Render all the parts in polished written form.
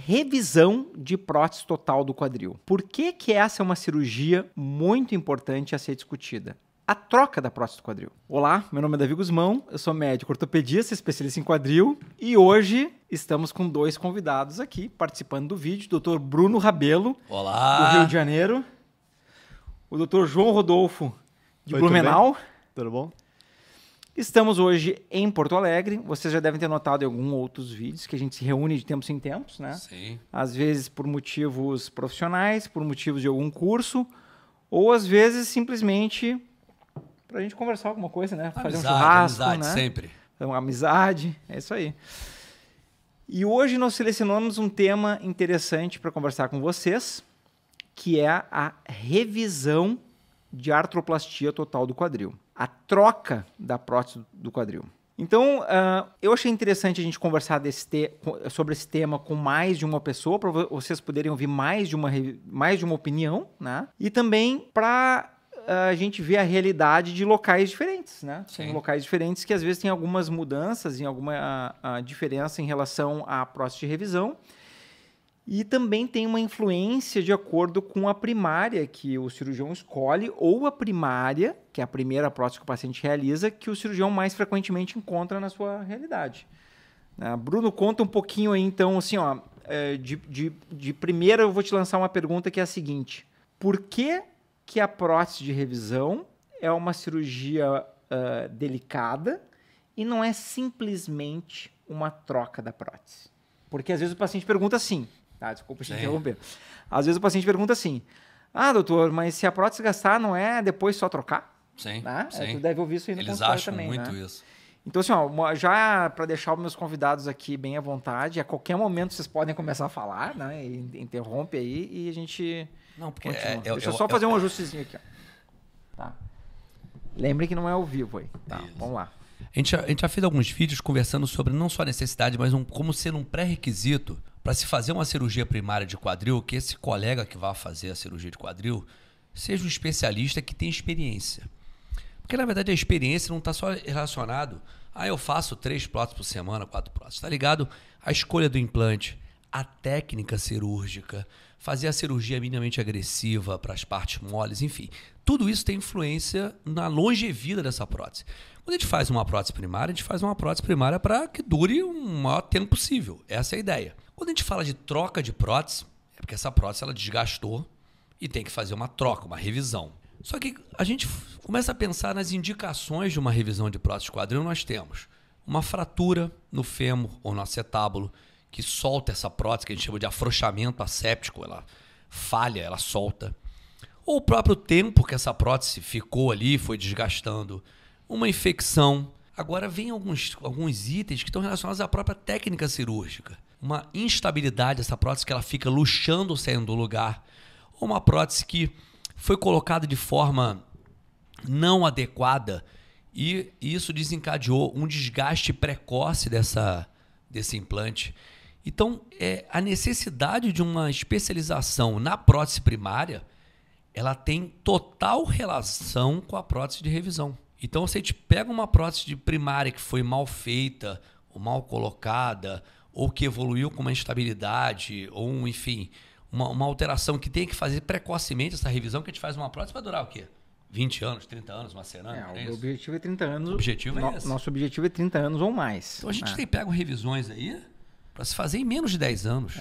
revisão de prótese total do quadril. Por que que essa é uma cirurgia muito importante a ser discutida? A troca da prótese do quadril. Olá, meu nome é Davi Guzmão, eu sou médico ortopedista, especialista em quadril, e hoje estamos com dois convidados aqui participando do vídeo, o Dr. Bruno Rabelo, Olá. do Rio de Janeiro, o Dr. João Rodolfo, de Blumenau. Tudo bom? Estamos hoje em Porto Alegre. Vocês já devem ter notado em alguns outros vídeos que a gente se reúne de tempos em tempos, né? Sim. Às vezes por motivos profissionais, por motivos de algum curso, ou às vezes simplesmente pra gente conversar alguma coisa, né? Fazer um churrasco, amizade, né? sempre. Uma amizade, é isso aí. E hoje nós selecionamos um tema interessante para conversar com vocês, que é a revisão de artroplastia total do quadril. A troca da prótese do quadril. Então, eu achei interessante a gente conversar sobre esse tema com mais de uma pessoa, para vocês poderem ouvir mais de uma opinião, né? E também para a gente ver a realidade de locais diferentes, né? São locais diferentes que às vezes têm algumas mudanças e alguma diferença em relação à prótese de revisão. E também tem uma influência de acordo com a primária que o cirurgião escolhe ou a primária, que é a primeira prótese que o paciente realiza, que o cirurgião mais frequentemente encontra na sua realidade. Bruno, conta um pouquinho aí, então, assim, ó, de primeira eu vou te lançar uma pergunta que é a seguinte: por que a prótese de revisão é uma cirurgia delicada e não é simplesmente uma troca da prótese? Porque às vezes o paciente pergunta assim, tá? Desculpa te interromper. Às vezes o paciente pergunta assim: ah, doutor, mas se a prótese gastar, não é depois só trocar? Sim, Né? sim. Tu deve ouvir isso aí no Eles consultório acham também, muito né? isso. Então, assim, ó, já para deixar os meus convidados aqui bem à vontade, a qualquer momento vocês podem começar a falar, né? E interrompe aí e a gente Não, porque continua. Deixa eu só fazer um ajustezinho aqui, ó. Tá. Lembre que não é ao vivo aí. Tá, vamos lá. A gente já fez alguns vídeos conversando sobre não só a necessidade, mas como ser um pré-requisito para se fazer uma cirurgia primária de quadril, que esse colega que vai fazer a cirurgia de quadril seja um especialista que tem experiência. Porque, na verdade, a experiência não está só relacionado a eu faço 3 próteses por semana, 4 próteses. Está ligado à escolha do implante, a técnica cirúrgica, fazer a cirurgia minimamente agressiva para as partes moles, enfim. Tudo isso tem influência na longevida dessa prótese. Quando a gente faz uma prótese primária, a gente faz uma prótese primária para que dure o maior tempo possível. Essa é a ideia. Quando a gente fala de troca de prótese, é porque essa prótese ela desgastou e tem que fazer uma troca, uma revisão. Só que a gente começa a pensar nas indicações de uma revisão de prótese de quadril. Nós temos uma fratura no fêmur ou no acetábulo, que solta essa prótese, que a gente chama de afrouxamento asséptico, ela falha, ela solta. Ou o próprio tempo que essa prótese ficou ali, foi desgastando. Uma infecção. Agora vem alguns itens que estão relacionados à própria técnica cirúrgica. Uma instabilidade dessa prótese que ela fica luxando, saindo do lugar. Ou uma prótese que foi colocada de forma não adequada e isso desencadeou um desgaste precoce desse implante. Então, a necessidade de uma especialização na prótese primária, ela tem total relação com a prótese de revisão. Então, se a gente pega uma prótese de primária que foi mal feita, ou mal colocada, ou que evoluiu com uma instabilidade, ou enfim, uma alteração que tem que fazer precocemente essa revisão, que a gente faz uma prótese, vai durar o quê? 20 anos, 30 anos, uma cerâmica? O objetivo é 30 anos. O objetivo é esse. Nosso objetivo é 30 anos ou mais. Então, a gente tem pego revisões aí para se fazer em menos de 10 anos.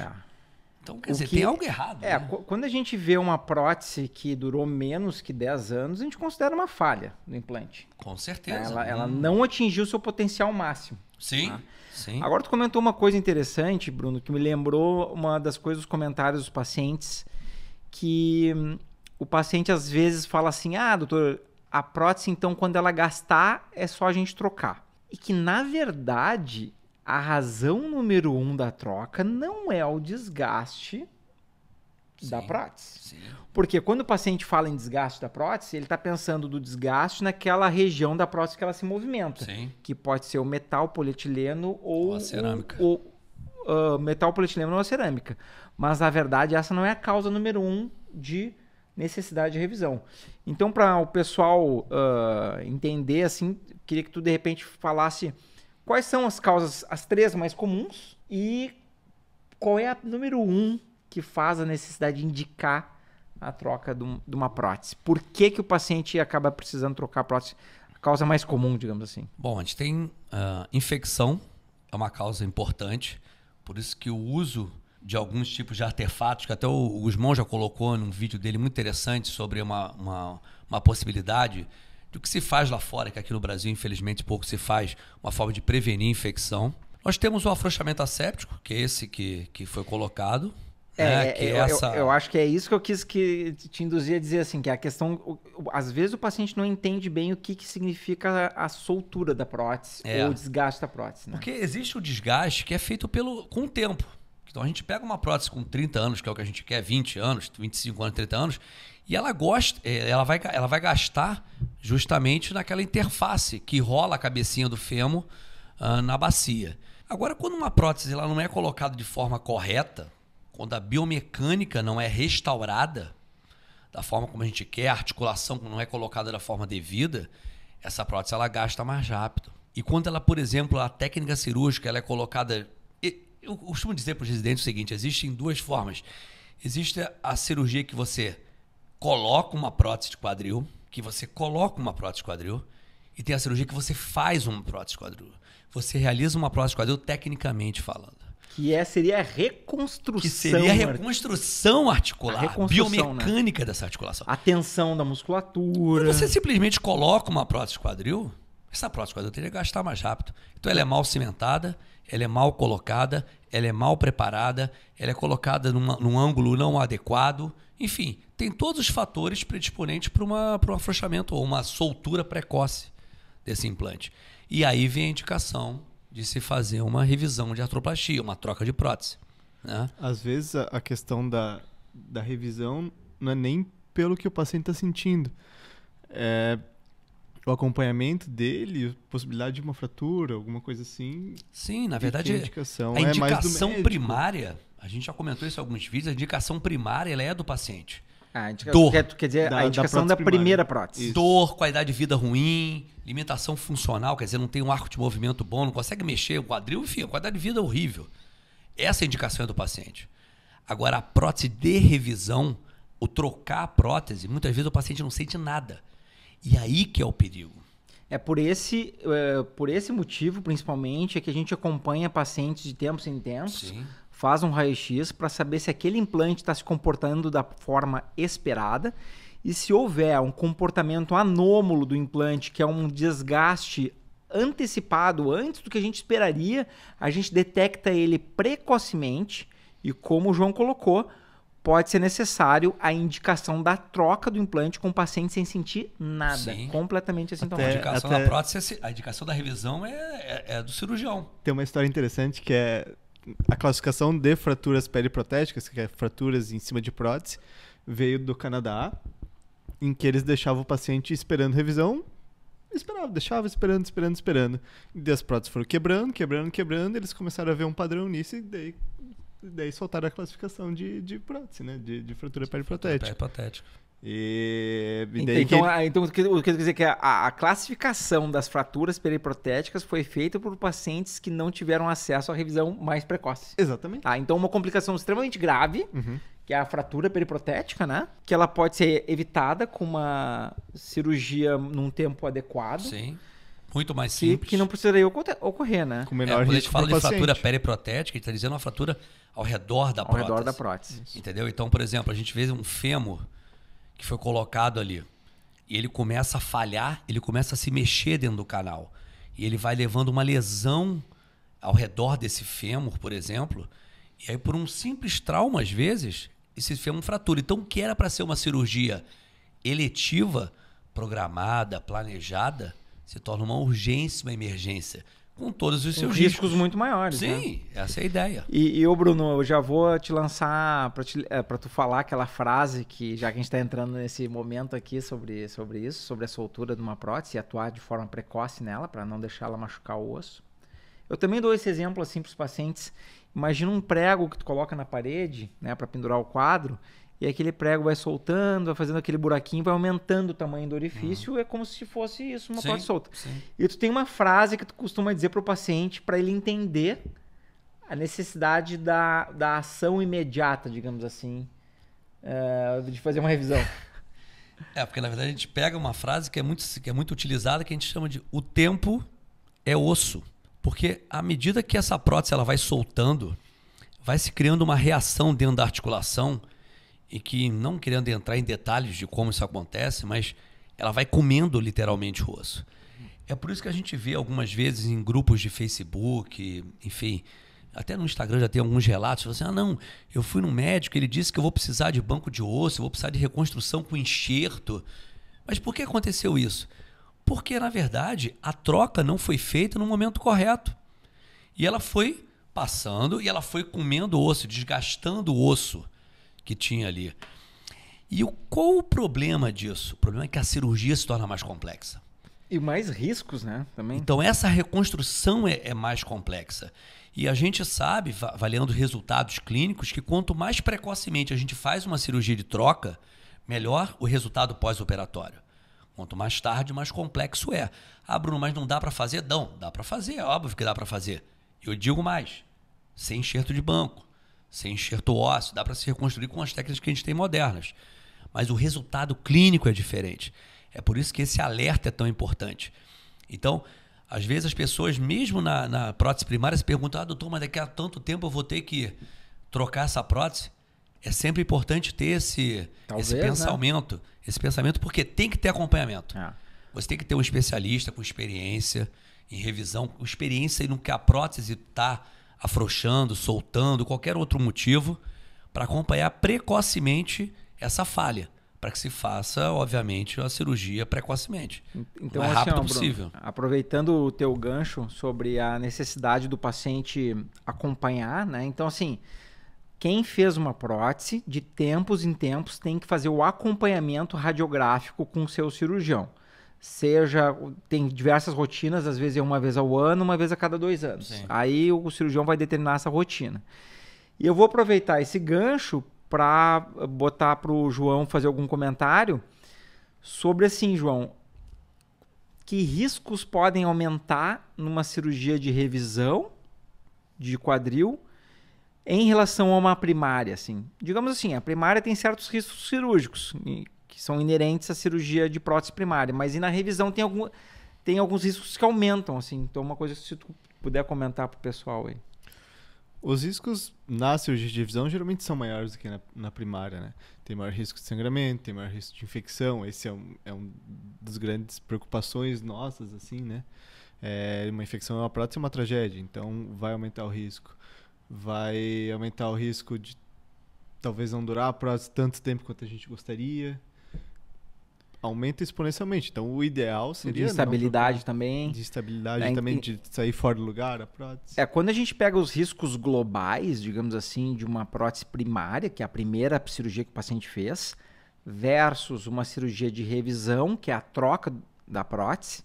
Então, quer dizer, tem algo errado. Né? Quando a gente vê uma prótese que durou menos que 10 anos, a gente considera uma falha no implante. Com certeza. Ela não atingiu o seu potencial máximo. Sim, tá? sim. Agora, tu comentou uma coisa interessante, Bruno, que me lembrou uma das coisas dos comentários dos pacientes, que o paciente às vezes fala assim: ah, doutor, a prótese, então, quando ela gastar, é só a gente trocar. E que, na verdade, a razão número 1 da troca não é o desgaste da prótese. Sim. Porque quando o paciente fala em desgaste da prótese, ele está pensando do desgaste naquela região da prótese que ela se movimenta. Sim. Que pode ser o metal, polietileno ou a cerâmica. Metal, polietileno ou a cerâmica. Mas, na verdade, essa não é a causa número 1 de necessidade de revisão. Então, para o pessoal entender, assim, queria que tu, de repente, falasse quais são as causas, as 3 mais comuns e qual é a número 1 que faz a necessidade de indicar a troca de uma prótese? Por que o paciente acaba precisando trocar a prótese? A causa mais comum, digamos assim. Bom, a gente tem infecção, é uma causa importante, por isso que o uso de alguns tipos de artefatos, que até o Gusmão já colocou num vídeo dele muito interessante sobre uma possibilidade do que se faz lá fora, que aqui no Brasil, infelizmente, pouco se faz, uma forma de prevenir infecção. Nós temos o afrouxamento asséptico, que é esse que foi colocado. Eu acho que é isso que eu quis te induzir a dizer, assim, que a questão... Às vezes o paciente não entende bem o que significa a soltura da prótese ou o desgaste da prótese. Né? Porque existe o desgaste que é feito com o tempo. Então a gente pega uma prótese com 30 anos, que é o que a gente quer, 20 anos, 25 anos, 30 anos, e ela vai gastar justamente naquela interface que rola a cabecinha do fêmur na bacia. Agora, quando uma prótese ela não é colocada de forma correta, quando a biomecânica não é restaurada da forma como a gente quer, a articulação não é colocada da forma devida, essa prótese ela gasta mais rápido. E quando ela, por exemplo, a técnica cirúrgica ela é colocada... Eu costumo dizer para os residentes o seguinte, existem 2 formas. Existe a cirurgia que você coloca uma prótese de quadril, e tem a cirurgia que você faz uma prótese de quadril. Você realiza uma prótese de quadril tecnicamente falando. Seria a reconstrução. Que seria a reconstrução articular, a biomecânica, né? Dessa articulação. A tensão da musculatura. Quando você simplesmente coloca uma prótese de quadril, essa prótese de quadril teria que gastar mais rápido. Então ela é mal cimentada, ela é mal colocada, ela é mal preparada, ela é colocada num ângulo não adequado. Enfim, tem todos os fatores predisponentes para um afrouxamento ou uma soltura precoce desse implante. E aí vem a indicação de se fazer uma revisão de artroplastia, uma troca de prótese. Né? Às vezes a questão da revisão não é nem pelo que o paciente está sentindo. É o acompanhamento dele, possibilidade de uma fratura, alguma coisa assim. Sim, na verdade, a indicação mais do médico. Primária, a gente já comentou isso em alguns vídeos, a indicação primária ela é do paciente. Dor. Quer dizer, a indicação da primeira prótese. Isso. Dor, qualidade de vida ruim, limitação funcional, quer dizer, não tem um arco de movimento bom, não consegue mexer o quadril, enfim, a qualidade de vida é horrível. Essa é a indicação do paciente. Agora, a prótese de revisão, o trocar a prótese, muitas vezes o paciente não sente nada. E aí que é o perigo. É por esse motivo, principalmente, é que a gente acompanha pacientes de tempos em tempos, Sim. faz um raio-x para saber se aquele implante está se comportando da forma esperada e se houver um comportamento anômalo do implante, que é um desgaste antecipado antes do que a gente esperaria, a gente detecta ele precocemente e, como o João colocou, pode ser necessário a indicação da troca do implante com o paciente sem sentir nada. Sim. Completamente assintomático. A indicação da prótese, a indicação da revisão é do cirurgião. Tem uma história interessante que é a classificação de fraturas periprotéticas, que é fraturas em cima de prótese, veio do Canadá, em que eles deixavam o paciente esperando revisão, deixava esperando. E as próteses foram quebrando, eles começaram a ver um padrão nisso e daí soltaram a classificação de prótese, né? De fratura periprotética. Então, o que eu quero dizer é que a classificação das fraturas periprotéticas foi feita por pacientes que não tiveram acesso à revisão mais precoce. Exatamente. Então, uma complicação extremamente grave, que é a fratura periprotética, né? Que ela pode ser evitada com uma cirurgia num tempo adequado. Sim. Muito mais simples. Que não precisaria ocorrer, né? Com menor quando a gente risco fala de pro fratura paciente. periprotética, a gente está dizendo uma fratura ao redor da prótese. Ao redor da prótese. Entendeu? Então, por exemplo, a gente vê um fêmur que foi colocado ali e ele começa a falhar, ele começa a se mexer dentro do canal. E ele vai levando uma lesão ao redor desse fêmur, por exemplo, e aí por um simples trauma, às vezes, esse fêmur fratura. Então, o que era para ser uma cirurgia eletiva, programada, planejada, se torna uma urgência, uma emergência, com todos os seus riscos muito maiores. Sim, né? Essa é a ideia. E Bruno, eu já vou te lançar para tu falar aquela frase que, já que a gente está entrando nesse momento aqui sobre isso, sobre a soltura de uma prótese e atuar de forma precoce nela, para não deixar ela machucar o osso. Eu também dou esse exemplo assim para os pacientes. Imagina um prego que tu coloca na parede, né, para pendurar o quadro, e aquele prego vai soltando, vai fazendo aquele buraquinho, vai aumentando o tamanho do orifício, é como se fosse isso, uma prótese solta. Sim. E tu tem uma frase que tu costuma dizer para o paciente, para ele entender a necessidade da ação imediata, digamos assim, de fazer uma revisão. Porque na verdade a gente pega uma frase que é muito utilizada, que a gente chama de o tempo é osso. Porque à medida que essa prótese ela vai soltando, vai se criando uma reação dentro da articulação, e que, não querendo entrar em detalhes de como isso acontece, mas ela vai comendo literalmente o osso. É por isso que a gente vê algumas vezes em grupos de Facebook, enfim, até no Instagram já tem alguns relatos, assim, não, eu fui no médico, ele disse que eu vou precisar de banco de osso, eu vou precisar de reconstrução com enxerto. Mas por que aconteceu isso? Porque, na verdade, a troca não foi feita no momento correto. E ela foi passando e ela foi comendo o osso, desgastando o osso que tinha ali. E qual o problema disso? O problema é que a cirurgia se torna mais complexa. E mais riscos, né? Também. Então, essa reconstrução é mais complexa. E a gente sabe, avaliando resultados clínicos, que quanto mais precocemente a gente faz uma cirurgia de troca, melhor o resultado pós-operatório. Quanto mais tarde, mais complexo é. Bruno, mas não dá para fazer? Não, dá para fazer, é óbvio que dá para fazer. Eu digo mais, sem enxerto de banco, sem enxerto ósseo, dá para se reconstruir com as técnicas que a gente tem modernas. Mas o resultado clínico é diferente. É por isso que esse alerta é tão importante. Então, às vezes as pessoas, mesmo na prótese primária, se perguntam, doutor, mas daqui a tanto tempo eu vou ter que trocar essa prótese? É sempre importante ter esse pensamento, né? Esse pensamento, porque tem que ter acompanhamento. Você tem que ter um especialista com experiência em revisão, com experiência no que a prótese está afrouxando, soltando, qualquer outro motivo, para acompanhar precocemente essa falha, para que se faça, obviamente, a cirurgia precocemente. Então, o mais rápido possível. Bruno, aproveitando o teu gancho sobre a necessidade do paciente acompanhar, né? Então, assim, quem fez uma prótese, de tempos em tempos, tem que fazer o acompanhamento radiográfico com o seu cirurgião. Tem diversas rotinas, às vezes é uma vez ao ano, uma vez a cada 2 anos. Sim. Aí o cirurgião vai determinar essa rotina. E eu vou aproveitar esse gancho para botar para o João fazer algum comentário sobre, assim, João, que riscos podem aumentar numa cirurgia de revisão de quadril em relação a uma primária, assim. Digamos assim, a primária tem certos riscos cirúrgicos que são inerentes à cirurgia de prótese primária, mas e na revisão tem alguns riscos que aumentam, assim. Então, uma coisa que se tu puder comentar pro pessoal aí. Os riscos na cirurgia de revisão geralmente são maiores do que na primária, né? Tem maior risco de sangramento, tem maior risco de infecção. Esse é um das grandes preocupações nossas, assim, né? Uma infecção é uma prótese, é uma tragédia, então vai aumentar o risco. Vai aumentar o risco de talvez não durar a prótese tanto tempo quanto a gente gostaria. Aumenta exponencialmente. Então, o ideal seria... De estabilidade também. De estabilidade também, de sair fora do lugar, a prótese. Quando a gente pega os riscos globais, digamos assim, de uma prótese primária, que é a primeira cirurgia que o paciente fez, versus uma cirurgia de revisão, que é a troca da prótese,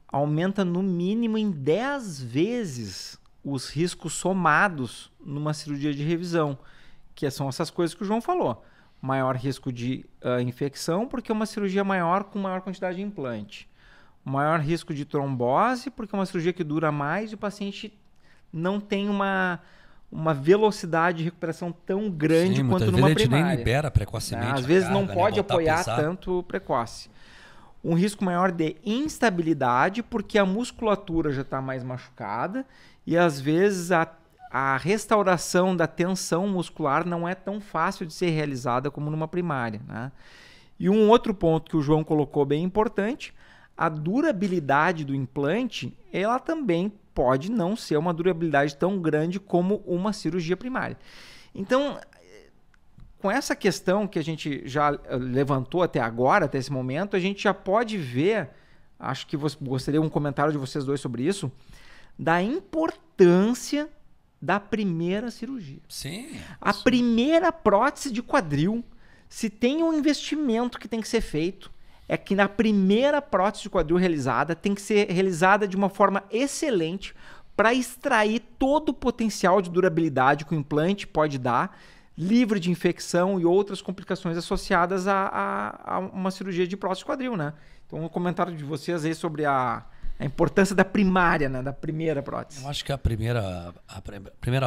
aumenta no mínimo em 10 vezes os riscos somados numa cirurgia de revisão, que são essas coisas que o João falou. Maior risco de infecção, porque é uma cirurgia maior com maior quantidade de implante. Maior risco de trombose, porque é uma cirurgia que dura mais e o paciente não tem uma velocidade de recuperação tão grande quanto numa primária. A gente nem libera precocemente. Às vezes não pode apoiar tanto precoce. Um risco maior de instabilidade, porque a musculatura já está mais machucada e às vezes a restauração da tensão muscular não é tão fácil de ser realizada como numa primária, né? E um outro ponto que o João colocou bem importante, a durabilidade do implante, ela também pode não ser uma durabilidade tão grande como uma cirurgia primária. Então, com essa questão que a gente já levantou até agora, até esse momento, a gente já pode ver, acho que gostaria de um comentário de vocês dois sobre isso, da importância da primeira cirurgia. Sim. A primeira prótese de quadril, se tem um investimento que tem que ser feito, é que na primeira prótese de quadril realizada, tem que ser realizada de uma forma excelente para extrair todo o potencial de durabilidade que o implante pode dar, livre de infecção e outras complicações associadas a uma cirurgia de prótese de quadril, né? Então, um comentário de vocês aí sobre a A importância da primária, né? Da primeira prótese. Eu acho que a primeira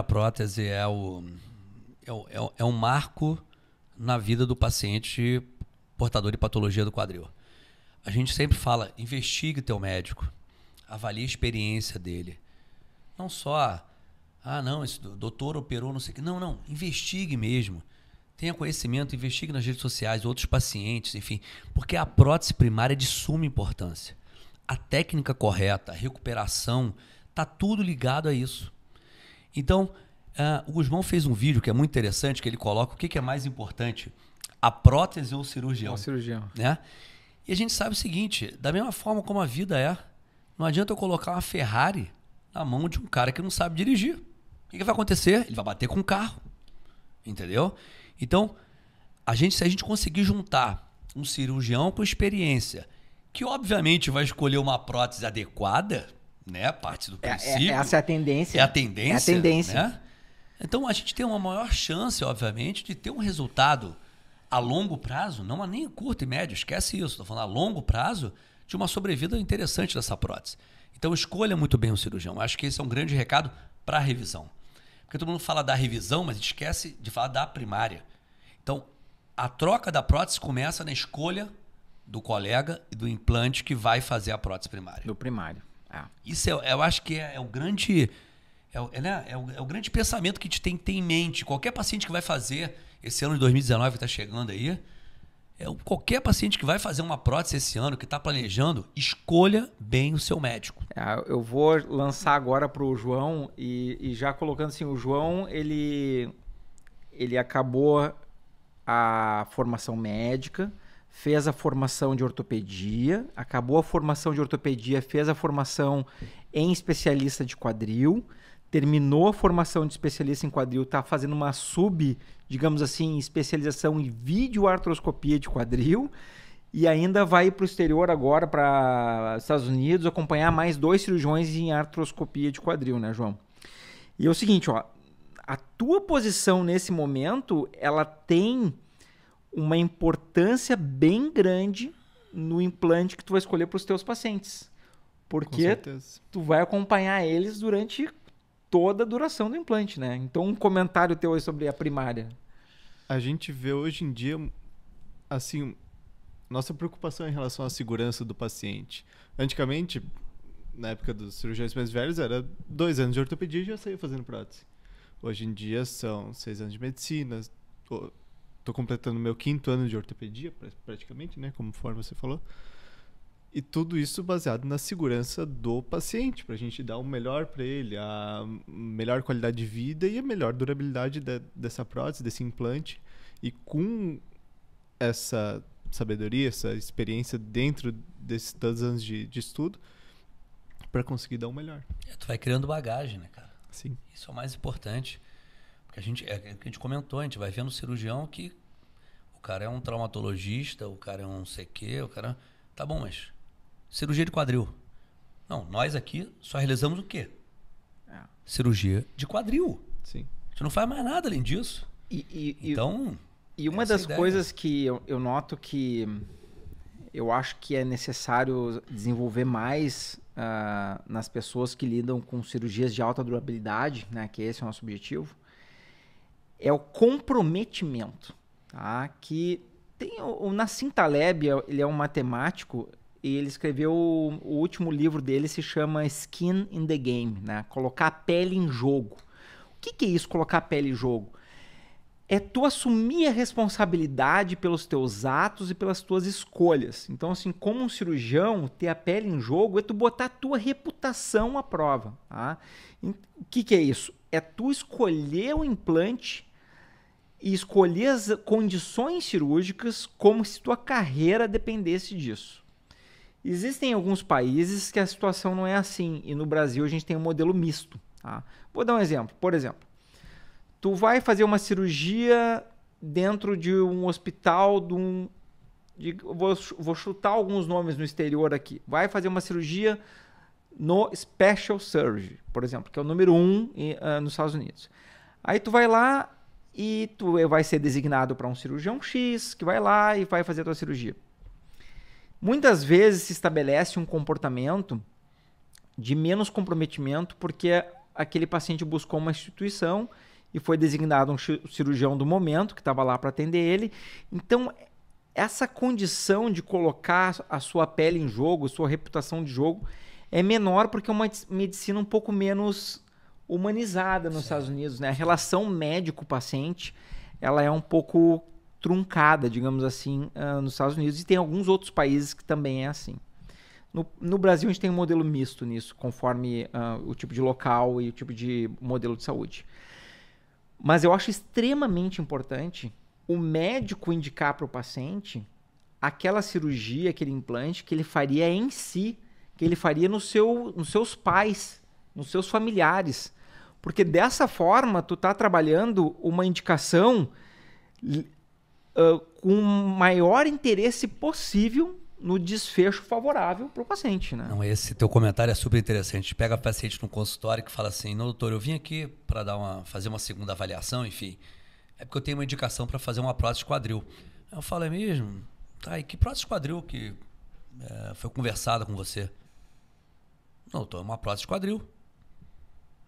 prótese é um marco na vida do paciente portador de patologia do quadril. A gente sempre fala, investigue teu médico, avalie a experiência dele. Não só, não, esse doutor operou, não sei o que. Não, investigue mesmo. Tenha conhecimento, investigue nas redes sociais, outros pacientes, enfim. Porque a prótese primária é de suma importância. A técnica correta, a recuperação, tá tudo ligado a isso. Então, o Gusmão fez um vídeo que é muito interessante, que ele coloca o que é mais importante, a prótese ou o cirurgião. O cirurgião. Né? E a gente sabe o seguinte, da mesma forma como a vida é, não adianta eu colocar uma Ferrari na mão de um cara que não sabe dirigir. O que vai acontecer? Ele vai bater com o carro. Entendeu? Então, se a gente conseguir juntar um cirurgião com experiência, que obviamente vai escolher uma prótese adequada, né? Parte do princípio. Essa é a tendência. É a tendência. É a tendência. Né? Então, a gente tem uma maior chance, obviamente, de ter um resultado a longo prazo, não nem curto e médio, esquece isso. Estou falando a longo prazo de uma sobrevida interessante dessa prótese. Então, escolha muito bem o cirurgião. Acho que esse é um grande recado para a revisão. Porque todo mundo fala da revisão, mas esquece de falar da primária. Então, a troca da prótese começa na escolha do colega e do implante que vai fazer a prótese primária. Do primário. Isso eu acho que é o grande... É o grande pensamento que a gente tem que ter em mente. Qualquer paciente que vai fazer esse ano de 2019 que está chegando aí, qualquer paciente que vai fazer uma prótese esse ano, que está planejando, escolha bem o seu médico. Eu vou lançar agora para o João e já colocando assim, o João ele acabou a formação médica, fez a formação de ortopedia, acabou a formação de ortopedia, fez a formação em especialista de quadril, terminou a formação de especialista em quadril, está fazendo uma digamos assim, especialização em videoartroscopia de quadril e ainda vai para o exterior agora, para Estados Unidos, acompanhar mais 2 cirurgiões em artroscopia de quadril, né, João? E é o seguinte, a tua posição nesse momento, ela tem uma importância bem grande no implante que tu vai escolher para os teus pacientes. Porque tu vai acompanhar eles durante toda a duração do implante, né? Então, um comentário teu aí sobre a primária. A gente vê hoje em dia, assim, nossa preocupação em relação à segurança do paciente. Antigamente, na época dos cirurgiões mais velhos, era 2 anos de ortopedia e já saía fazendo prótese. Hoje em dia são 6 anos de medicina. Estou completando meu 5º ano de ortopedia, praticamente, né? Conforme você falou. E tudo isso baseado na segurança do paciente, para a gente dar o melhor para ele, a melhor qualidade de vida e a melhor durabilidade dessa prótese, desse implante. E com essa sabedoria, essa experiência dentro desses tantos anos de estudo, para conseguir dar o melhor. Tu vai criando bagagem, né, cara? Sim. Isso é o mais importante. Porque a gente comentou, a gente vai vendo o cirurgião que o cara é um traumatologista, o cara é um CQ, o cara... Tá bom, mas... Cirurgia de quadril. Não, nós aqui só realizamos o quê? Cirurgia de quadril. Sim. A gente não faz mais nada além disso. Então... E uma das coisas que eu noto que eu acho que é necessário desenvolver mais nas pessoas que lidam com cirurgias de alta durabilidade, né, que esse é o nosso objetivo, é o comprometimento. Tá? Que tem o Nassim Taleb, ele é um matemático, e ele escreveu o último livro dele, se chama Skin in the Game, né? Colocar a pele em jogo. O que é isso, colocar a pele em jogo? É tu assumir a responsabilidade pelos teus atos e pelas tuas escolhas. Então, assim, como um cirurgião, ter a pele em jogo é tu botar a tua reputação à prova. Tá? O que é isso? É tu escolher o implante e escolher as condições cirúrgicas como se tua carreira dependesse disso. Existem alguns países que a situação não é assim, e no Brasil a gente tem um modelo misto. Tá? Vou dar um exemplo. Por exemplo, tu vai fazer uma cirurgia dentro de um hospital, vou chutar alguns nomes no exterior aqui. Vai fazer uma cirurgia no Special Surgery, por exemplo, que é o número 1 nos Estados Unidos. Aí tu vai lá e tu vai ser designado para um cirurgião X, que vai lá e vai fazer a tua cirurgia. Muitas vezes se estabelece um comportamento de menos comprometimento, porque aquele paciente buscou uma instituição e foi designado um cirurgião do momento que estava lá para atender ele. Então, essa condição de colocar a sua pele em jogo, sua reputação de jogo, é menor porque é uma medicina um pouco menos humanizada nos Estados Unidos, né? A relação médico-paciente, ela é um pouco truncada, digamos assim, nos Estados Unidos, e tem alguns outros países que também é assim. No Brasil, a gente tem um modelo misto nisso, conforme o tipo de local e o tipo de modelo de saúde. Mas eu acho extremamente importante o médico indicar para o paciente aquela cirurgia, aquele implante que ele faria em si, que ele faria nos seus pais, nos seus familiares. Porque dessa forma, tu está trabalhando uma indicação com o maior interesse possível no desfecho favorável para o paciente, né? Não, esse teu comentário é super interessante. Pega o paciente no consultório que fala assim, não, doutor, eu vim aqui para fazer uma segunda avaliação, enfim. É porque eu tenho uma indicação para fazer uma prótese de quadril. Eu falo, é mesmo? Tá, e que prótese de quadril que foi conversada com você? Não, doutor, é uma prótese de quadril.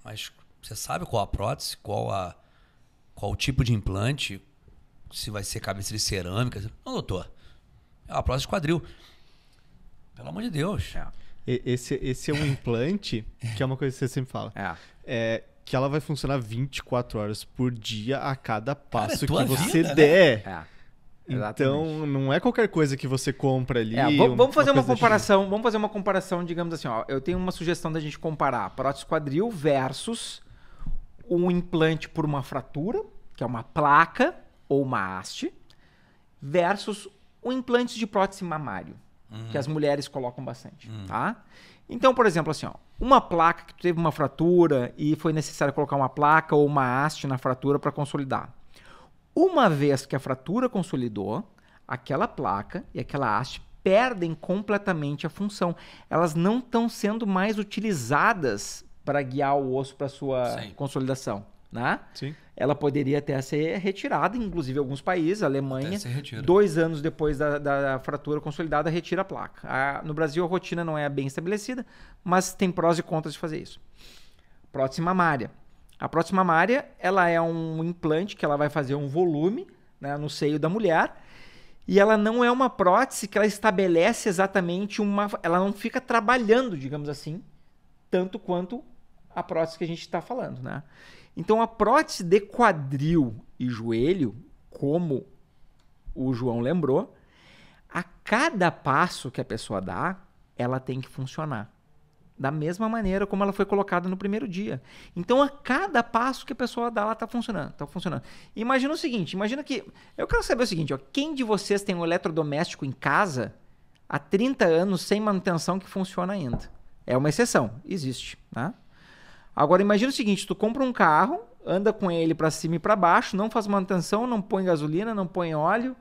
Mas você sabe qual a prótese, qual o tipo de implante, se vai ser cabeça de cerâmica? Não, doutor, é uma prótese de quadril. Pelo amor de Deus. Esse é um implante, que é uma coisa que você sempre fala. Que ela vai funcionar 24 horas por dia a cada passo que você der. Então, não é qualquer coisa que você compra ali. Vamos fazer uma comparação. Vamos fazer uma comparação, digamos assim. Ó, eu tenho uma sugestão da gente comparar prótese quadril versus um implante por uma fratura, que é uma placa ou uma haste, versus o implante de prótese mamário, que as mulheres colocam bastante, tá? Então, por exemplo, assim, ó, uma placa que teve uma fratura e foi necessário colocar uma placa ou uma haste na fratura para consolidar. Uma vez que a fratura consolidou, aquela placa e aquela haste perdem completamente a função. Elas não estão sendo mais utilizadas para guiar o osso para sua consolidação, né? Sim. Ela poderia até ser retirada, inclusive em alguns países, a Alemanha, 2 anos depois da fratura consolidada, retira a placa. No Brasil, a rotina não é bem estabelecida, mas tem prós e contras de fazer isso. Prótese mamária. A prótese mamária, ela é um implante que ela vai fazer um volume, né, no seio da mulher, e ela não é uma prótese que ela estabelece exatamente ela não fica trabalhando, digamos assim, tanto quanto a prótese que a gente está falando, né? Então, a prótese de quadril e joelho, como o João lembrou, a cada passo que a pessoa dá, ela tem que funcionar. Da mesma maneira como ela foi colocada no primeiro dia. Então, a cada passo que a pessoa dá, ela está funcionando. Tá funcionando. Imagina o seguinte, imagina que... Eu quero saber o seguinte, ó, quem de vocês tem um eletrodoméstico em casa há 30 anos sem manutenção que funciona ainda? É uma exceção, existe, né? Agora, imagina o seguinte, tu compra um carro, anda com ele para cima e para baixo, não faz manutenção, não põe gasolina, não põe óleo,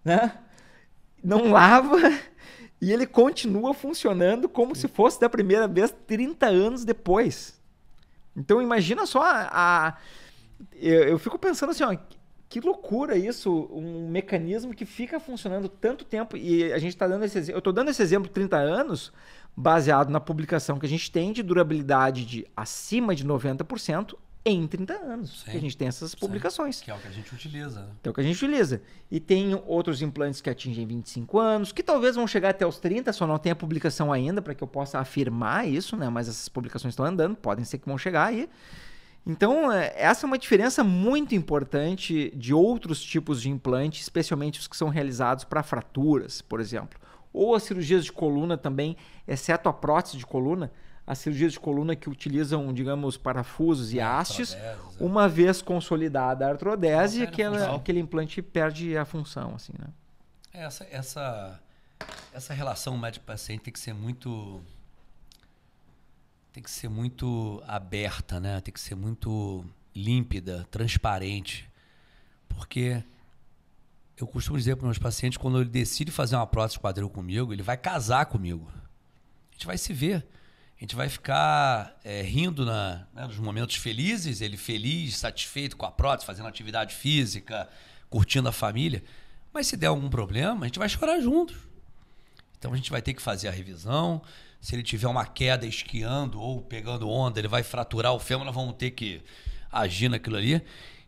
né? Não lava, e ele continua funcionando como se fosse da primeira vez 30 anos depois. Então, imagina só eu fico pensando assim, ó, que loucura isso, um mecanismo que fica funcionando tanto tempo, e a gente está dando esse exemplo, eu estou dando esse exemplo de 30 anos, baseado na publicação que a gente tem de durabilidade de acima de 90% em 30 anos. Que a gente tem essas publicações. Que é o que a gente utiliza. Né? Que é o que a gente utiliza. E tem outros implantes que atingem 25 anos, que talvez vão chegar até os 30, só não tem a publicação ainda para que eu possa afirmar isso, né? Mas essas publicações estão andando, podem ser que vão chegar aí. Então, essa é uma diferença muito importante de outros tipos de implante, especialmente os que são realizados para fraturas, por exemplo. Ou as cirurgias de coluna também, exceto a prótese de coluna, as cirurgias de coluna que utilizam, digamos, parafusos e hastes, uma vez consolidada a artrodese, aquele implante perde a função, assim, né? Essa relação médico-paciente tem que ser muito aberta, né? Tem que ser muito límpida, transparente, porque eu costumo dizer para meus pacientes, quando ele decide fazer uma prótese de quadril comigo, ele vai casar comigo. A gente vai se ver. A gente vai ficar rindo nos momentos felizes, ele feliz, satisfeito com a prótese, fazendo atividade física, curtindo a família. Mas se der algum problema, a gente vai chorar juntos. Então a gente vai ter que fazer a revisão. Se ele tiver uma queda esquiando ou pegando onda, ele vai fraturar o fêmur, nós vamos ter que agir naquilo ali.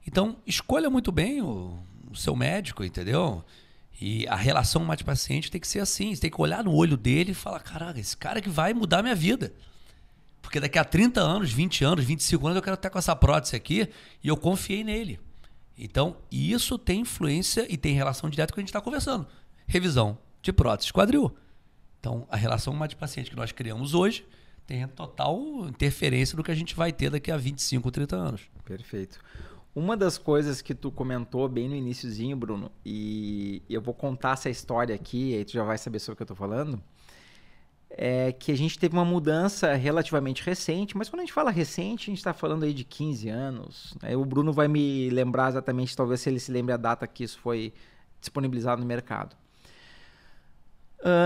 Então, escolha muito bem o seu médico, entendeu? E a relação médico-paciente tem que ser assim. Você tem que olhar no olho dele e falar, caraca, esse cara que vai mudar a minha vida. Porque daqui a 30 anos, 20 anos, 25 anos, eu quero estar com essa prótese aqui e eu confiei nele. Então, isso tem influência e tem relação direta com o que a gente está conversando. Revisão de prótese quadril. Então, a relação médico-paciente que nós criamos hoje tem total interferência do que a gente vai ter daqui a 25, 30 anos. Perfeito. Uma das coisas que tu comentou bem no iniciozinho, Bruno, e eu vou contar essa história aqui, aí tu já vai saber sobre o que eu tô falando, é que a gente teve uma mudança relativamente recente, mas quando a gente fala recente, a gente está falando aí de 15 anos. Aí o Bruno vai me lembrar exatamente, talvez se ele se lembre a data que isso foi disponibilizado no mercado.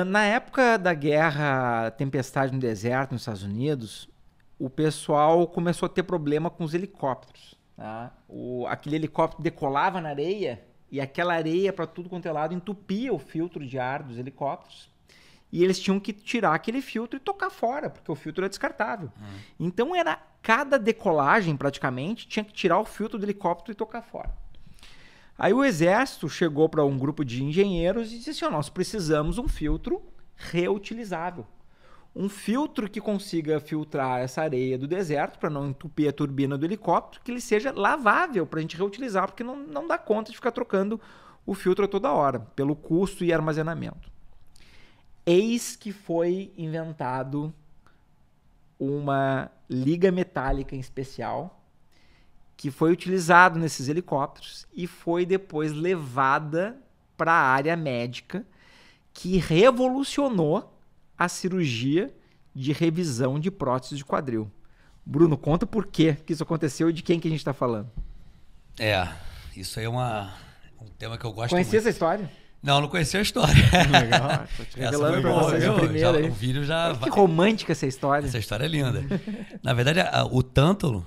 Na época da guerra Tempestade no Deserto, nos Estados Unidos, o pessoal começou a ter problema com os helicópteros. Tá? Aquele helicóptero decolava na areia e aquela areia para tudo quanto é lado entupia o filtro de ar dos helicópteros. E eles tinham que tirar aquele filtro e tocar fora, porque o filtro era descartável. Então, cada decolagem, praticamente, tinha que tirar o filtro do helicóptero e tocar fora. Aí o Exército chegou para um grupo de engenheiros e disse assim, nós precisamos um filtro reutilizável. Um filtro que consiga filtrar essa areia do deserto para não entupir a turbina do helicóptero, que ele seja lavável para a gente reutilizar, porque não dá conta de ficar trocando o filtro a toda hora, pelo custo e armazenamento. Eis que foi inventado uma liga metálica em especial, que foi utilizado nesses helicópteros e foi depois levada para a área médica, que revolucionou a cirurgia de revisão de prótese de quadril. Bruno, conta por que isso aconteceu e de quem que a gente está falando. Isso aí é um tema que eu gosto Conhecia muito. essa história? Não conhecia a história. Legal, tô te revelando para vocês a primeira aí. O vídeo já... Que romântica essa história. Essa história é linda. Na verdade, o tântalo,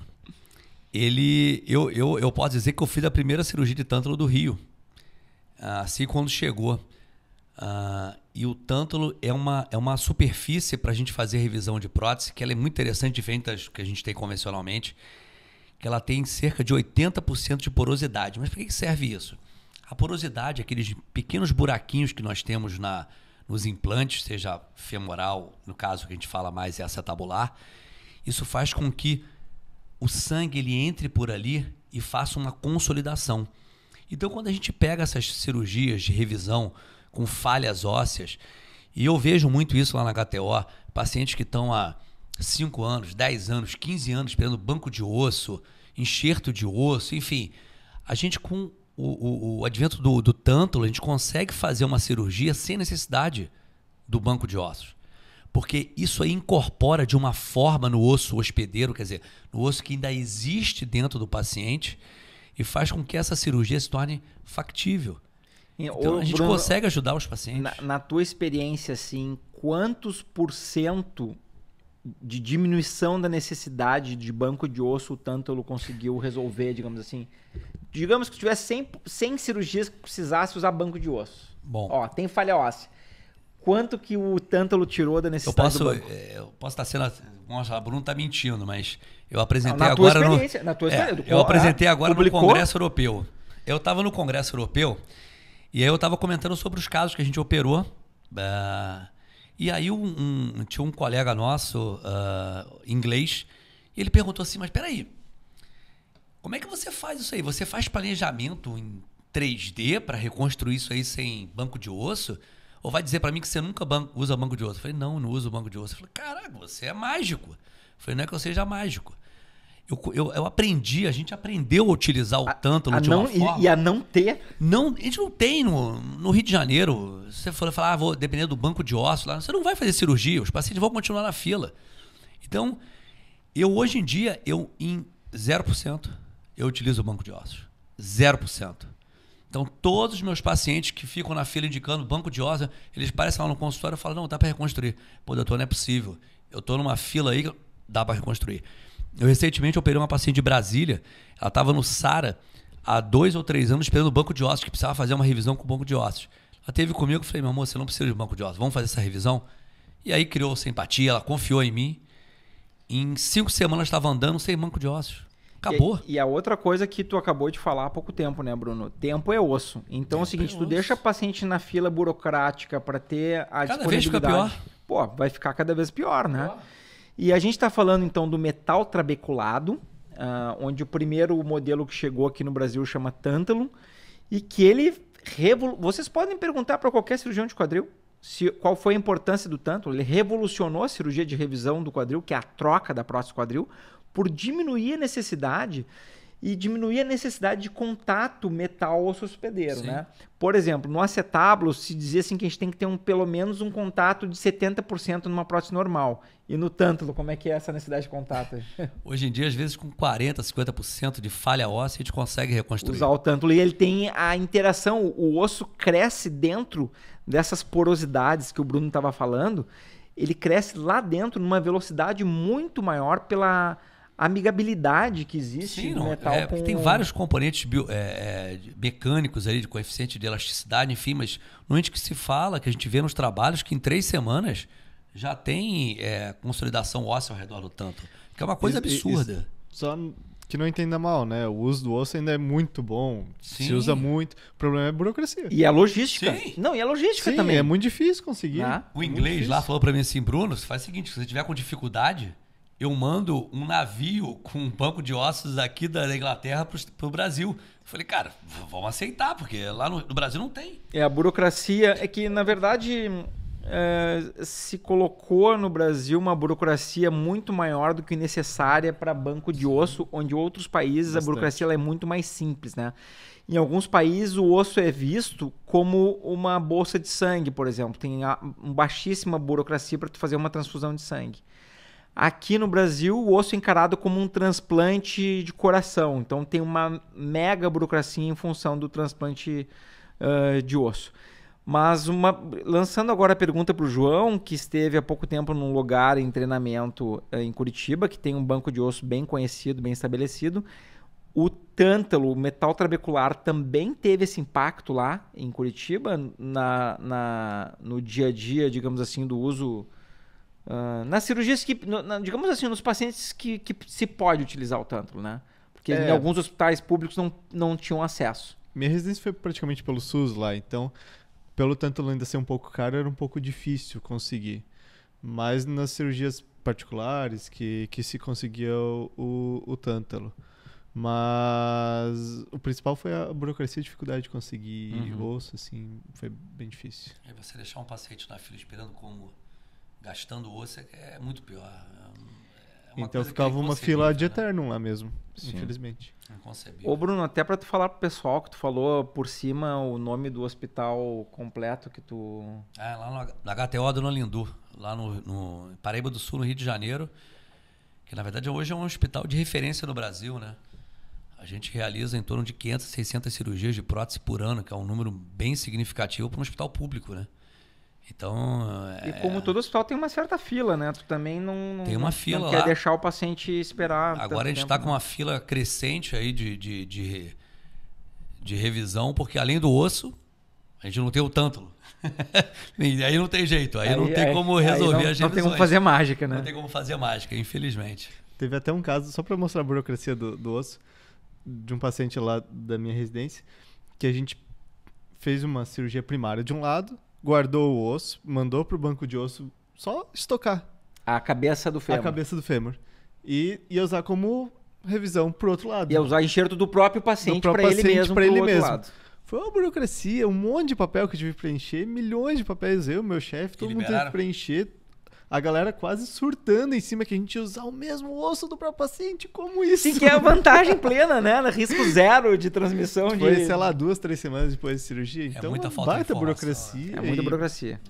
eu posso dizer que eu fiz a primeira cirurgia de tântalo do Rio. Assim quando chegou. E o tântalo é uma superfície para a gente fazer revisão de prótese, que ela é muito interessante, diferente das que a gente tem convencionalmente, que ela tem cerca de 80% de porosidade. Mas para que serve isso? A porosidade, aqueles pequenos buraquinhos que nós temos nos implantes, seja femoral, no caso que a gente fala mais é acetabular, isso faz com que o sangue ele entre por ali e faça uma consolidação. Então, quando a gente pega essas cirurgias de revisão com falhas ósseas, e eu vejo muito isso lá na HTO, pacientes que estão há 5 anos, 10 anos, 15 anos esperando banco de osso, enxerto de osso, enfim, a gente com o advento do tântalo, a gente consegue fazer uma cirurgia sem necessidade do banco de ossos. Porque isso aí incorpora de uma forma no osso hospedeiro, quer dizer, no osso que ainda existe dentro do paciente e faz com que essa cirurgia se torne factível. Então, a gente Bruno, consegue ajudar os pacientes. Na tua experiência, assim, quantos por% de diminuição da necessidade de banco de osso o tântalo conseguiu resolver, digamos assim? Digamos que tivesse 100 cirurgias que precisasse usar banco de osso. Bom. Tem falha óssea. Quanto que o tântalo tirou da necessidade do banco? Eu posso estar sendo... Nossa, a Bruno está mentindo, mas eu apresentei na agora... Na tua experiência. Eu apresentei agora publicou? No Congresso Europeu. Eu estava no Congresso Europeu e aí eu estava comentando sobre os casos que a gente operou. E aí tinha um colega nosso, inglês, e ele perguntou assim, mas peraí, como é que você faz isso aí? Você faz planejamento em 3D para reconstruir isso aí sem banco de osso? Ou vai dizer para mim que você nunca usa banco de osso? Eu falei, não uso banco de osso. Eu falei, caraca, você é mágico. Eu falei, não é que eu seja mágico. Eu aprendi, a gente aprendeu a utilizar o tântalo de uma forma... E a não ter? Não, a gente não tem no Rio de Janeiro. Se você for falar, vou depender do banco de ossos lá, você não vai fazer cirurgia, os pacientes vão continuar na fila. Então, hoje em dia, em 0%, eu utilizo o banco de ossos. 0%. Então, todos os meus pacientes que ficam na fila indicando banco de ossos, eles parecem lá no consultório e falam, não, dá para reconstruir. Pô, doutor, não é possível. Eu estou numa fila aí, dá para reconstruir. Eu recentemente operei uma paciente de Brasília, ela estava no SARA há 2 ou 3 anos esperando o banco de ossos, que precisava fazer uma revisão com o banco de ossos. Ela teve comigo, eu falei, meu amor, você não precisa de banco de ossos, vamos fazer essa revisão? E aí criou simpatia, ela confiou em mim. Em 5 semanas estava andando sem banco de ossos. Acabou. E a outra coisa que tu acabou de falar há pouco tempo, né, Bruno? Tempo é osso. Então é o seguinte, tu deixa a paciente na fila burocrática para ter a cada vez fica pior. Pô, vai ficar cada vez pior, né? E a gente está falando então do metal trabeculado, onde o primeiro modelo que chegou aqui no Brasil chama Tantalum, e que ele... Vocês podem perguntar para qualquer cirurgião de quadril qual foi a importância do Tantalum. Ele revolucionou a cirurgia de revisão do quadril, que é a troca da prótese quadril, por diminuir a necessidade de contato metal osso hospedeiro, né? Por exemplo, no acetábulo se dizia assim que a gente tem que ter pelo menos um contato de 70% numa prótese normal. E no Tantalum, como é que é essa necessidade de contato? Hoje em dia, às vezes, com 40%, 50% de falha óssea, a gente consegue reconstruir. Usar o Tantalum. E ele tem a interação, o osso cresce dentro dessas porosidades que o Bruno estava falando, ele cresce lá dentro numa velocidade muito maior pela amigabilidade que existe no metal. Porque tem vários componentes mecânicos ali, de coeficiente de elasticidade, enfim, mas normalmente que se fala, que a gente vê nos trabalhos, que em 3 semanas já tem consolidação óssea ao redor do Tantalum, que é uma coisa absurda. Só que não entenda mal, né? O uso do osso ainda é muito bom, se usa muito. O problema é a burocracia. E a logística. Sim. Não, e a logística também. É muito difícil conseguir. O inglês lá falou pra mim assim, Bruno, você faz o seguinte, se você tiver com dificuldade, eu mando um navio com um banco de ossos aqui da Inglaterra pro Brasil. Eu falei, cara, vamos aceitar, porque lá no Brasil não tem. A burocracia é que, na verdade, se colocou no Brasil uma burocracia muito maior do que necessária para banco de osso, onde outros países a burocracia ela é muito mais simples, né? Em alguns países o osso é visto como uma bolsa de sangue, por exemplo. Tem uma baixíssima burocracia para tu fazer uma transfusão de sangue. Aqui no Brasil, o osso é encarado como um transplante de coração. Então, tem uma mega burocracia em função do transplante de osso. Mas, lançando agora a pergunta para o João, que esteve há pouco tempo num lugar em treinamento em Curitiba, que tem um banco de osso bem conhecido, bem estabelecido. O Tantalum, o metal trabecular, também teve esse impacto lá em Curitiba, no dia a dia, digamos assim, do uso... nas cirurgias que, digamos assim, nos pacientes que se pode utilizar o Tantalum, né? Porque em alguns hospitais públicos não tinham acesso. Minha residência foi praticamente pelo SUS lá, então pelo Tantalum ainda ser um pouco caro, era um pouco difícil conseguir. Mas nas cirurgias particulares que se conseguia o Tantalum. Mas o principal foi a burocracia e a dificuldade de conseguir osso, assim, foi bem difícil. E você deixar um paciente na fila esperando gastando osso é muito pior. Então ficava uma fila de eterno lá mesmo, infelizmente. Inconcebível. Ô Bruno, até para tu falar pro pessoal que tu falou por cima o nome do hospital completo que tu... lá na HTO Dona Lindu, lá no Paraíba do Sul, no Rio de Janeiro, que na verdade hoje é um hospital de referência no Brasil, né? A gente realiza em torno de 500, 600 cirurgias de prótese por ano, que é um número bem significativo para um hospital público, né? Então... E como todo hospital tem uma certa fila, né? Tu também não, tem uma fila não lá. Quer deixar o paciente esperar. Agora a gente está com uma fila crescente aí de revisão, porque além do osso, a gente não tem o Tantalum. Aí não tem jeito, aí não tem como resolver as revisões. Não tem como fazer mágica, né? Não tem como fazer mágica, infelizmente. Teve até um caso, só para mostrar a burocracia do osso, de um paciente lá da minha residência, que a gente fez uma cirurgia primária de um lado, guardou o osso, mandou pro banco de osso só estocar. A cabeça do fêmur. A cabeça do fêmur. E ia usar como revisão pro outro lado. Ia usar enxerto do próprio paciente para ele mesmo. Pra ele mesmo. Lado. Foi uma burocracia, um monte de papel que eu tive que preencher, milhões de papéis, meu chefe, todo mundo teve que preencher. A galera quase surtando em cima que a gente ia usar o mesmo osso do próprio paciente, como isso? Sim, que é a vantagem plena, né? Risco zero de transmissão. Foi, sei lá, 2, 3 semanas depois de cirurgia. Então, muita falta de informação. burocracia. É muita burocracia.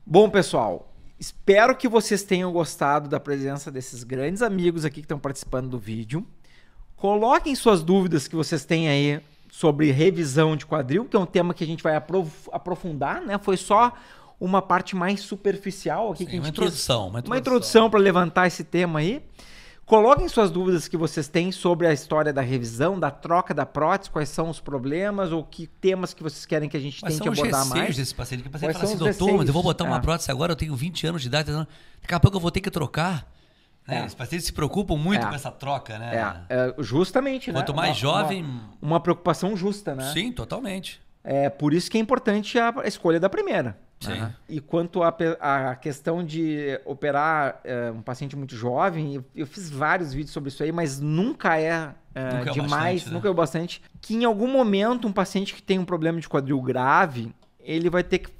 Bom, pessoal, espero que vocês tenham gostado da presença desses grandes amigos aqui que estão participando do vídeo. Coloquem suas dúvidas que vocês têm aí sobre revisão de quadril, que é um tema que a gente vai aprofundar, né? Foi só uma parte mais superficial aqui. Sim, uma introdução para levantar esse tema aí. Coloquem suas dúvidas que vocês têm sobre a história da revisão, da troca da prótese, quais são os problemas ou que temas que vocês querem que a gente tente abordar mais. Quais são os receios desse paciente? Que o paciente Quais fala assim, são os doutor, mas eu vou receios? botar uma prótese agora, eu tenho 20 anos de idade, daqui a pouco eu vou ter que trocar. Os pacientes se preocupam muito com essa troca, né? Justamente, Quanto né? mais jovem... Uma preocupação justa, né? Sim, totalmente. É por isso que é importante a escolha da primeira. Sim. Né? E quanto à questão de operar um paciente muito jovem, eu fiz vários vídeos sobre isso aí, mas nunca é demais, nunca é o bastante. Que em algum momento um paciente que tem um problema de quadril grave, ele vai ter que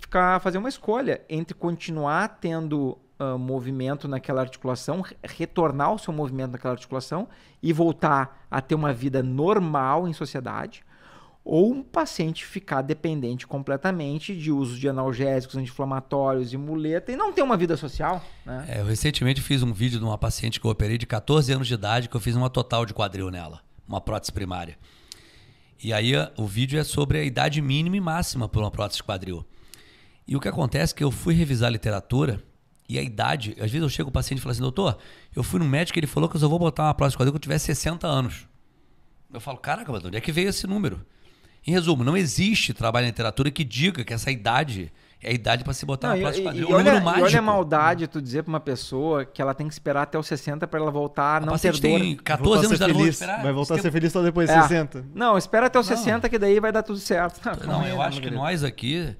fazer uma escolha entre continuar tendo movimento naquela articulação, retornar o seu movimento naquela articulação e voltar a ter uma vida normal em sociedade, ou um paciente ficar dependente completamente de uso de analgésicos, anti-inflamatórios e muleta e não ter uma vida social. Né? Eu recentemente fiz um vídeo de uma paciente que eu operei de 14 anos de idade, que eu fiz uma total de quadril nela, uma prótese primária. E aí o vídeo é sobre a idade mínima e máxima para uma prótese de quadril. E o que acontece é que eu fui revisar a literatura e a idade, às vezes eu chego o paciente e falo assim, doutor, eu fui no médico e ele falou que eu só vou botar uma prótese de quadril quando eu tiver 60 anos. Eu falo, caraca, mas de onde é que veio esse número? Em resumo, não existe trabalho na literatura que diga que essa idade é a idade para se botar uma prótese de quadril. É um número mágico. E olha a maldade tu dizer para uma pessoa que ela tem que esperar até os 60 para ela voltar a não ter dor. Tem 14 anos de idade, vai voltar a ser feliz só depois de 60. Não, espera até os 60 que daí vai dar tudo certo. Não, eu acho que nós aqui,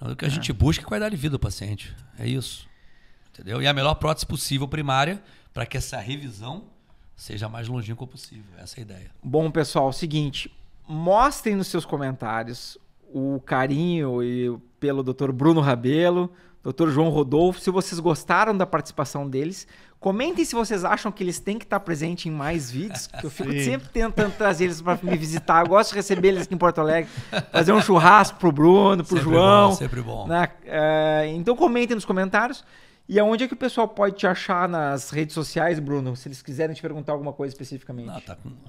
o que a gente busca é qualidade de vida do paciente. É isso. Entendeu? E a melhor prótese possível primária para que essa revisão seja a mais longínqua possível. Essa é a ideia. Bom, pessoal, seguinte, mostrem nos seus comentários o carinho pelo Dr. Bruno Rabelo, Dr. João Rodolfo, se vocês gostaram da participação deles. Comentem se vocês acham que eles têm que estar presentes em mais vídeos, que eu fico sempre tentando trazer eles para me visitar. Eu gosto de receber eles aqui em Porto Alegre, fazer um churrasco pro Bruno, pro sempre João. Bom, sempre bom. Né? Então comentem nos comentários. E aonde é que o pessoal pode te achar nas redes sociais, Bruno? Se eles quiserem te perguntar alguma coisa especificamente.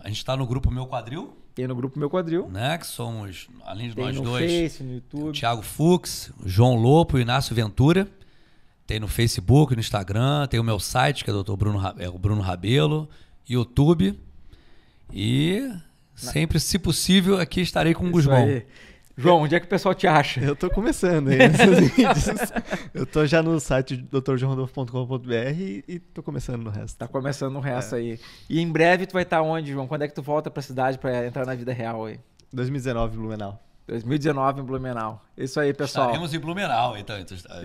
A gente está no grupo Meu Quadril. Tem no grupo Meu Quadril. Né? Que somos, além de tem nós no dois, Face, no YouTube. o Thiago Fux, o João Lopo e o Inácio Ventura. Tem no Facebook, no Instagram. Tem o meu site, que é o Bruno Rabelo. YouTube. E sempre, se possível, aqui estarei com o Gusmão. João, onde é que o pessoal te acha? Eu tô começando aí nesses vídeos. Eu tô já no site drjoãorodolfo.com.br e tô começando no resto. Tá começando no resto aí. E em breve tu vai estar onde, João? Quando é que tu volta pra cidade pra entrar na vida real aí? 2019, Blumenau. 2019 em Blumenau. Isso aí, pessoal. Estaremos em Blumenau, então.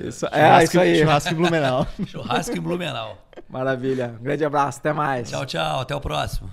Isso aí. Churrasco em Blumenau. Churrasco em Blumenau. Maravilha. Um grande abraço. Até mais. Tchau, tchau. Até o próximo.